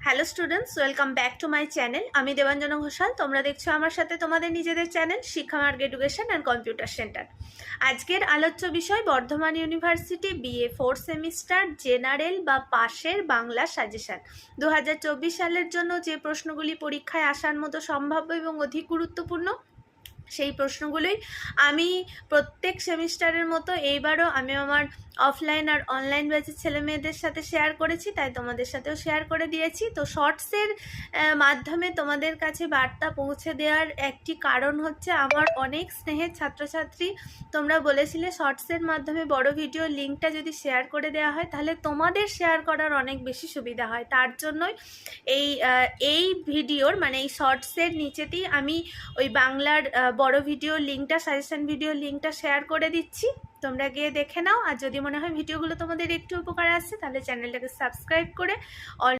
Hello students, welcome back to my channel. আমি দেবাঞ্জনা ঘোষাল। তোমরা দেখছো আমার সাথে তোমাদের নিজেদের চ্যানেল শিক্ষা মার্গ এডুকেশন অ্যান্ড কম্পিউটার সেন্টার। আজকের আলোচ্য বিষয় Bardhaman university BA 4 semester general বা পাশের বাংলা সাজেশন। 2024 সালের জন্য যে প্রশ্নগুলি পরীক্ষায় আসার মতো সম্ভাব্য এবং অধিক গুরুত্বপূর্ণ, সেই প্রশ্নগুলোই আমি প্রত্যেক সেমিস্টারের মতো এইবারও আমি আমার অফলাইন আর অনলাইন ব্যাচের ছেলে মেয়েদের সাথে শেয়ার করেছি, তাই তোমাদের সাথেও শেয়ার করে দিয়েছি। তো শর্টসের মাধ্যমে তোমাদের কাছে বার্তা পৌঁছে দেওয়ার একটি কারণ হচ্ছে আমার অনেক স্নেহের ছাত্রছাত্রী তোমরা বলেছিলে শর্টসের মাধ্যমে বড় ভিডিও লিঙ্কটা যদি শেয়ার করে দেওয়া হয় তাহলে তোমাদের শেয়ার করার অনেক বেশি সুবিধা হয়। তার জন্যই এই ভিডিওর মানে এই শর্টসের নিচেতেই আমি ওই বাংলার বড় ভিডিও লিঙ্কটা, সাজেশন ভিডিও লিঙ্কটা শেয়ার করে দিচ্ছি। তোমরা গিয়ে দেখে নাও। আর যদি মনে হয় ভিডিওগুলো তোমাদের একটু উপকারে আসছে তাহলে চ্যানেলটাকে সাবস্ক্রাইব করে